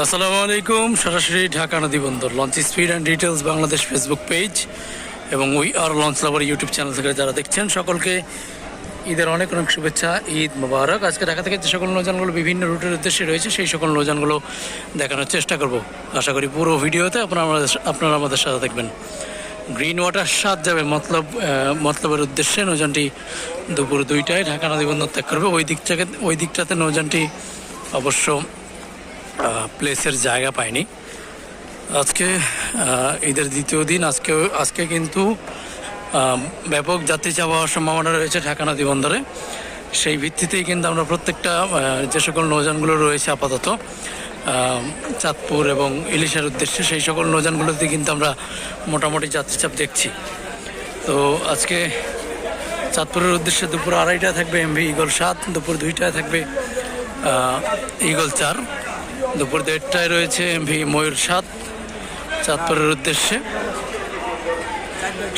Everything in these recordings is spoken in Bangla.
আসসালামু আলাইকুম। সরাসরি ঢাকা নদী বন্দর launch speed and details Bangladesh Facebook page এবং we are launch lover YouTube channel থেকে যারা দেখছেন সকলকে ঈদের অনেক অনেক শুভেচ্ছা। ঈদ মোবারক। আজকে ঢাকা থেকে যে সকল নৌযানগুলো বিভিন্ন রুটের উদ্দেশ্যে রয়েছে সেই সকল নৌযানগুলো দেখানোর চেষ্টা করব। আশা করি পুরো ভিডিওতে আপনারা আমাদের সাথে দেখবেন। গ্রিন ওয়াটার সাত যাবে মতলবের উদ্দেশ্যে নৌযানটি দুপুর 2টায় ঢাকা নদী বন্দর ত্যাগ করবে। ওই দিকটাতে নৌযানটি অবশ্য প্লেসের জায়গা পায়নি। আজকে ঈদের দ্বিতীয় দিন। আজকে কিন্তু ব্যাপক যাত্রী চাপ হওয়ার সম্ভাবনা রয়েছে ঢাকা নদী বন্দরে। সেই ভিত্তিতেই কিন্তু আমরা প্রত্যেকটা যে সকল নৌযানগুলো রয়েছে আপাতত চাঁদপুর এবং ইলিশার উদ্দেশ্যে সেই সকল নৌযানগুলোতে কিন্তু আমরা মোটামুটি যাত্রী চাপ দেখছি। তো আজকে চাঁদপুরের উদ্দেশ্যে দুপুর 2:30টায় থাকবে এমভি ইগল 7, দুপুর 2টায় থাকবে ইগল 4, দুপুর 1:30টায় রয়েছে এমভি ময়ূর 7 চাঁদপুরের উদ্দেশ্যে।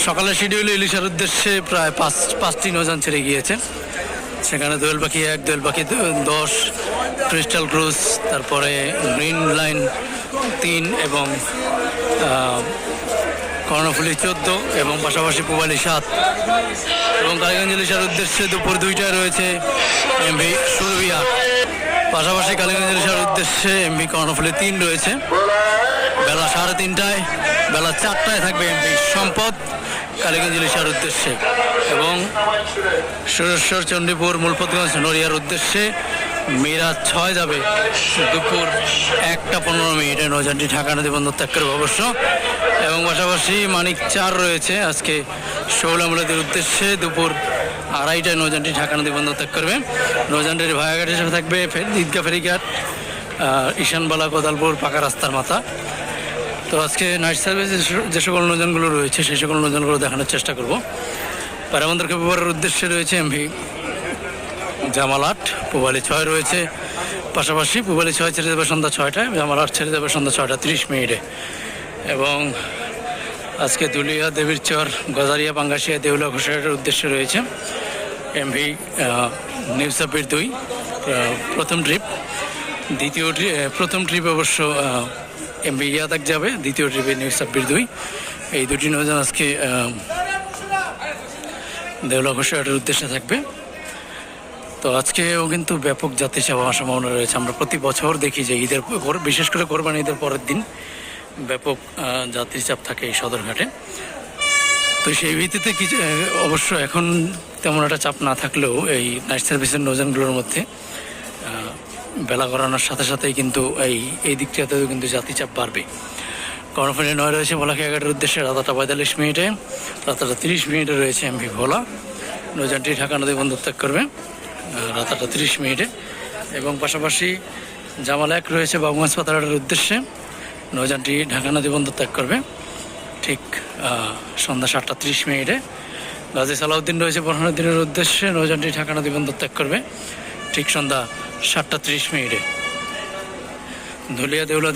সকালের শিডিউলে ইলিশার উদ্দেশ্যে প্রায় পাঁচটি নৌযান ছেড়ে গিয়েছে। সেখানে দোয়েল পাখি 1, দোয়েল পাখি 10, ক্রিস্টাল ক্রুজ, তারপরে গ্রিন লাইন 3 এবং কর্ণফুলি 14 এবং পাশাপাশি পুবালি 7 এবং কালীগঞ্জ ইলিশার উদ্দেশ্যে দুপুর 2টায় রয়েছে এমভি সুরভি 8। পাশাপাশি কালীগঞ্জ ইলিশার উদ্দেশ্যে এমভি কর্ণফুলি 3 রয়েছে। বেলা 3:30টায়, বেলা 4টায় থাকবে এমভি সম্পদ কালীগঞ্জ ইলিশার উদ্দেশ্যে এবং সুরেশ্বর চণ্ডীপুর মূলপতগঞ্জ নড়িয়ার উদ্দেশ্যে মিরাজ 6 যাবে দুপুর 1:15 নৌযানটি ঢাকা নদী বন্দর ত্যাগ করবে অবশ্য। এবং পাশাপাশি মানিক 4 রয়েছে আজকে শৌলামুলাদের উদ্দেশ্যে দুপুর 2:30টায় নৌযানটি ঢাকা নদী বন্দর ত্যাগ করবে। নৌযানটির ভায়াঘাট হিসেবে থাকবে ঈদগাহ ফেরিঘাট, ঈশানবালা, কোদালপুর, পাকা রাস্তার মাথা। তো আজকে নাইট সার্ভিস যে সকল নৌযানগুলো রয়েছে সেই সকল নৌযানগুলো দেখানোর চেষ্টা করব। পারাবন্দর খেপুপাড়ার উদ্দেশ্যে রয়েছে এমভি জামাল 8, পুবালি 6 রয়েছে। পাশাপাশি পুবালি 6 ছেড়ে যাবে সন্ধ্যা 6টায়, জামাল 8 ছেড়ে যাবে সন্ধ্যা 6:30 এবং আজকে দুলিয়া, দেবীরচর, গজারিয়া, পাঙ্গাসিয়া, দেউলা, ঘোষাঘাটের উদ্দেশ্যে রয়েছে এমভি নিউ সাব্বির 2 প্রথম ট্রিপ অবশ্য এমভি ইয়াদাক যাবে, দ্বিতীয় ট্রিপে নিউ সাব্বির 2। এই দুটি নৌযান আজকে দেউলা ঘোষাঘাটের উদ্দেশ্যে থাকবে। তো আজকেও কিন্তু ব্যাপক যাত্রী চাপ হওয়ার সম্ভাবনা রয়েছে। আমরা প্রতি বছর দেখি যে ঈদের বিশেষ করে কোরবানি ঈদের পরের দিন ব্যাপক যাত্রী চাপ থাকে এই সদরঘাটে। তো সেই ভিত্তিতে অবশ্য এখন তেমন একটা চাপ না থাকলেও এই নাইট সার্ভিসের নৌযানগুলোর মধ্যে বেলা গড়ানোর সাথে সাথেই কিন্তু এই দিকটাতেও কিন্তু যাত্রী চাপ বাড়বে। কর্ণফুলি 9 রয়েছে ভোলা খেয়াঘাটের উদ্দেশ্যে রাত 8:45, রাত 8:30 রয়েছে এমভি ভোলা। নৌযানটি ঢাকা নদী বন্দর ত্যাগ করবে রাত 8:30 এবং পাশাপাশি জামাল 1 রয়েছে বাবুগঞ্জ পাতারহাটের উদ্দেশ্যে। নৌযানটি ঢাকা নদী বন্দর ত্যাগ করবে ঠিক সন্ধ্যা 7:30। গাজী সালাউদ্দিন রয়েছে বোরহানুদ্দিনের উদ্দেশ্যে। নৌযানটি ঢাকা নদী বন্দর ত্যাগ করবে ঠিক সন্ধ্যা 7:30। ধুলিয়া, দেউলা,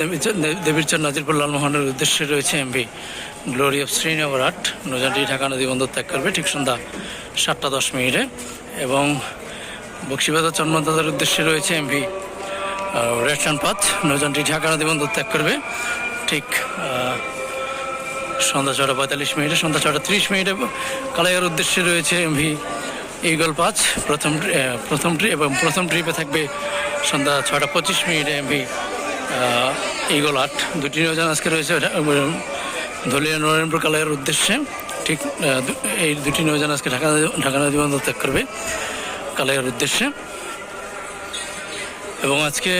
দেবীরচর, নাজিরপুর, লালমোহনের উদ্দেশ্যে রয়েছে এমভি গ্লোরি অফ শ্রীনগর 8। নৌযানটি ঢাকা নদী বন্দর ত্যাগ করবে ঠিক সন্ধ্যা 7:10 এবং বক্সিবাজার চন্মনদাদার উদ্দেশ্যে রয়েছে এমভি রেডসান 5। নৌযানটি ঢাকা নদী বন্দর ত্যাগ করবে ঠিক সন্ধ্যা 6:45। সন্ধ্যা 6:30 কালাইয়ার উদ্দেশ্যে রয়েছে এমভি ইগল 5 প্রথম ট্রিপে থাকবে সন্ধ্যা 6:25 এমভি ইগল 8। দুটি নৌযান আজকে রয়েছে ধলিয়া নরেন্দ্র কালাইয়ার উদ্দেশ্যে। ঠিক এই দুটি নৌযান আজকে ঢাকা নদী বন্দর ত্যাগ করবে কালাইয়ার উদ্দেশ্যে। এবং আজকে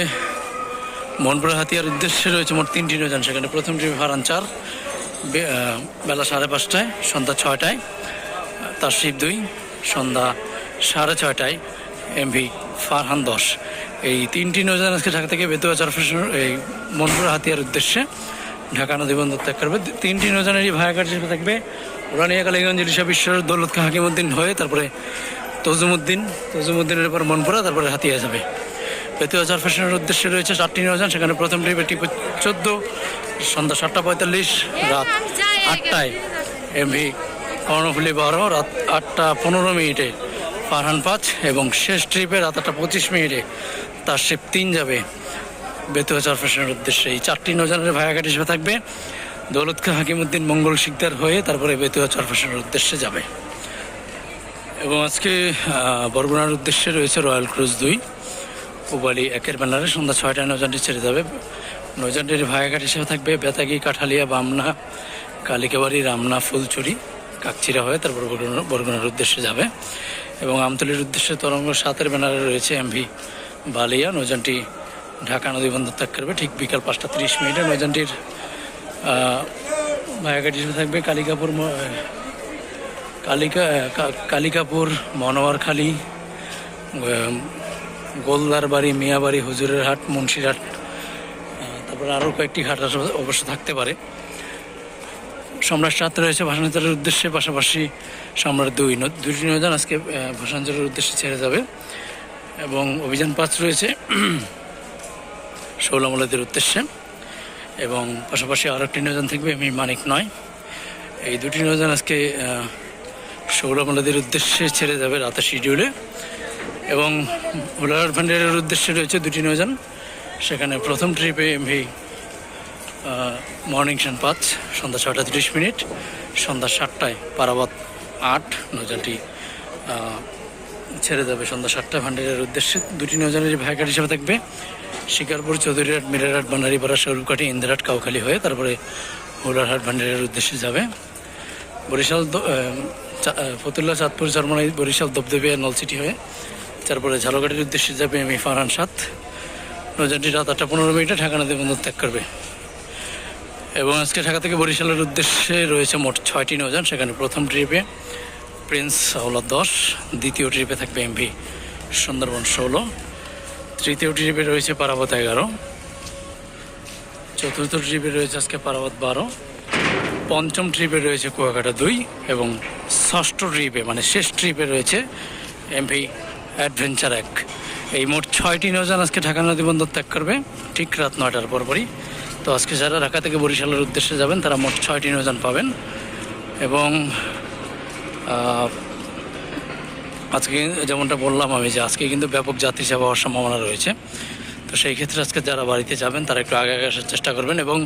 মনপুরা হাতিয়ার উদ্দেশ্যে রয়েছে মোট 3টি নৌযান। সেখানে প্রথম ট্রিপে ফারহান 4 বেলা 5:30, সন্ধ্যা 6টায়। তাশরিফ 2 সন্ধ্যা 6:30 এমভি ফারহান 10। এই 3টি নৌযান আজকে ঢাকা থেকে বেতুয়া চরফেশন এই মনপুরা হাতিয়ার উদ্দেশ্যে ঢাকা নদী বন্দর ত্যাগ করবে। 3টি নৌযানেরই ভায়াঘাট হিসেবে থাকবে উড়ানিয়া, কালীগঞ্জ, ইলিশা, বিশ্বর, দৌলত খাঁ, হাকিমউদ্দিন হয়ে তারপরে তজুমুদ্দিনের পর মনপুরা, তারপরে হাতিয়া যাবে। বেতুয়া চরফেশনের উদ্দেশ্যে রয়েছে 4টি নৌযান। সেখানে প্রথম ট্রিপে টিপ 14 সন্ধ্যা 7:45, রাত 8টায় এমভি কর্ণফুলি 12, রাত 8:15 ফারহান 5 এবং শেষ ট্রিপে রাত 8:25 তাশরিফ 3 যাবে বেতুয়া চরফ্যাশনের উদ্দেশ্যে। এই 4টি নৌযানের ভাড়াঘাট হিসেবে থাকবে দৌলত খা হাকিমউদ্দিন মঙ্গল শিকদার হয়ে তারপরে বেতুয়া চরফ্যাশনের উদ্দেশ্যে যাবে। এবং আজকে বরগুনার উদ্দেশ্যে রয়েছে রয়্যাল ক্রুজ 2 পুবালি 1-এর ব্যানারে সন্ধ্যা 6টায় নৌযানটি ছেড়ে যাবে। নৌযানটির ভাড়াঘাট হিসেবে থাকবে বেতাগি, কাঠালিয়া, বামনা, কালিকাবাড়ি, রামনা, ফুলচুরি, কাকচিরা হয়ে তারপর বরগুনার উদ্দেশ্যে যাবে। এবং আমতলির উদ্দেশ্যে তরঙ্গ 7-এর ব্যানারে রয়েছে এমভি বালিয়া। নৌযানটি ঢাকা নদী বন্দর ত্যাগ করবে ঠিক বিকাল 5টা 30 নৌযানটির ভাড়াঘাট হিসেবে থাকবে কালিকাপুর, মনোয়ারখালী, গোলদারবাড়ি, মিয়াবাড়ি, হুজুরের হাট, মুন্সিরহাট, তারপরে আরও কয়েকটি ঘাট অবশ্য থাকতে পারে। সম্রাট 7 রয়েছে ভাসানীচরের উদ্দেশ্যে, পাশাপাশি সম্রাট 2 নৌযান আজকে ভাসানীচরের উদ্দেশ্যে ছেড়ে যাবে। এবং অভিযান 5 রয়েছে শৌলামলাদের উদ্দেশ্যে। এবং পাশাপাশি আরও একটি নৌযান থাকবে মানিক 9। এই 2টি নৌযান আজকে শৌলামলাদের উদ্দেশ্যে ছেড়ে যাবে রাতের শিডিউলে। এবং ভোলাহাট ভান্ডারের উদ্দেশ্যে রয়েছে 2টি নৌযান। সেখানে প্রথম ট্রিপে এমভি মর্নিং শান 5 সন্ধ্যা 6টা 30, সন্ধ্যা 7টায় পারাবত 8 নৌযানটি ছেড়ে যাবে সন্ধ্যা 7টা ভান্ডারের উদ্দেশ্যে। 2টি নৌযানের ভাড়াঘাট হিসেবে থাকবে শিকারপুর, চৌধুরীহাট, মিরারহাট, বানারীপাড়া, সরুকাঠি, ইন্দিরহাট, কাউখালী হয়ে তারপরে ভোলাহাট ভান্ডারের উদ্দেশ্যে যাবে। বরিশাল, ফতুল্লা, চাঁদপুর, চরমনাই, বরিশাল, দবদবিয়া, নলসিটি হয়ে তারপরে ঝালকাঠির উদ্দেশ্যে যাবে এমভি ফারহান 7। নৌযানটি রাত 8টা 15 ঢাকা নদী বন্দর ত্যাগ করবে। এবং আজকে ঢাকা থেকে বরিশালের উদ্দেশ্যে রয়েছে মোট 6টি নৌযান। সেখানে প্রথম ট্রিপে প্রিন্স আওলাদ 10, দ্বিতীয় ট্রিপে থাকবে এমভি সুন্দরবন 16, তৃতীয় ট্রিপে রয়েছে পারাবত 11, চতুর্থ ট্রিপে রয়েছে আজকে পারাবত 12, পঞ্চম ট্রিপে রয়েছে কুয়াকাটা 2 এবং ষষ্ঠ ট্রিপে মানে শেষ ট্রিপে রয়েছে এমভি অ্যাডভেঞ্চার 1। এই মোট 6টি নৌযান আজকে ঢাকা নদী বন্দর ত্যাগ করবে ঠিক রাত 9টার পরপরই। তো আজকে যারা ঢাকা থেকে বরিশালের উদ্দেশ্যে যাবেন তারা মোট 6টি নৌযান পাবেন। এবং আজকে যেমনটা বললাম আমি যে আজকে কিন্তু ব্যাপক যাত্রী সেবা হওয়ার সম্ভাবনা রয়েছে। তো সেই ক্ষেত্রে আজকে যারা বাড়িতে যাবেন তারা একটু আগে আসার চেষ্টা করবেন। এবং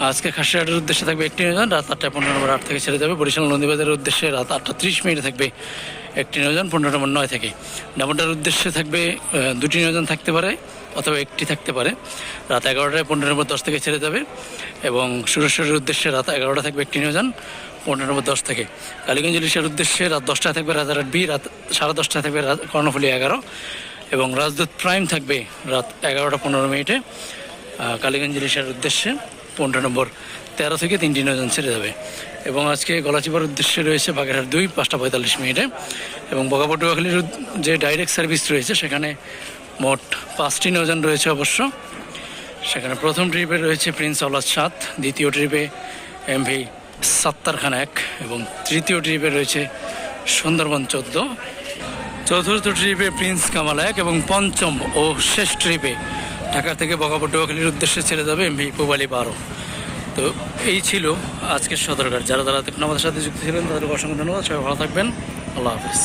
আজকে খাসিরহাটের উদ্দেশ্যে থাকবে 1টি নৌযান রাত 8টা 15 8 থেকে ছেড়ে যাবে। বরিশাল নন্দীবাজারের উদ্দেশ্যে রাত 8টা 30 থাকবে 1টি নৌযান 15 9 থেকে। ডাবন্ডার উদ্দেশ্যে থাকবে 2টি নৌযান থাকতে পারে অথবা 1টি থাকতে পারে। রাত 11টা 15 10 থেকে ছেড়ে যাবে। এবং সুরেশ্বরের উদ্দেশ্যে রাত 11টা থাকবে 1টি নৌযান 15 10 থেকে। কালীগঞ্জ ইলিশের উদ্দেশ্যে রাত 10টায় থাকবে রাজারহাট বি, রাত 10:30টায় থাকবে কর্ণফুলী 11 এবং রাজদূত প্রাইম থাকবে রাত 11টা 15 কালীগঞ্জ ইলিশের উদ্দেশ্যে 15 নম্বর 13 থেকে 3টি নৌযান ছেড়ে যাবে। এবং আজকে গলাচিপার উদ্দেশ্যে রয়েছে বাগেরহাট 2 5টা 45 এবং বগাপটুয়াখালীর যে ডাইরেক্ট সার্ভিস রয়েছে সেখানে মোট 5টি নৌযান রয়েছে অবশ্য। সেখানে প্রথম ট্রিপে রয়েছে প্রিন্স আওলাদ 7, দ্বিতীয় ট্রিপে এমভি সাত্তার খান 1 এবং তৃতীয় ট্রিপে রয়েছে সুন্দরবন 14, চতুর্থ ট্রিপে প্রিন্স কামাল 1 এবং পঞ্চম ও শেষ ট্রিপে ঢাকা থেকে বগাপটুয়াখালীর উদ্দেশ্যে ছেড়ে যাবে এমভি পুবালি 12। তো এই ছিল আজকের সদরঘাট। যারা আমাদের সাথে যুক্ত ছিলেন তাদের অসংখ্য ধন্যবাদ। সবাই ভালো থাকবেন। আল্লাহ হাফিজ।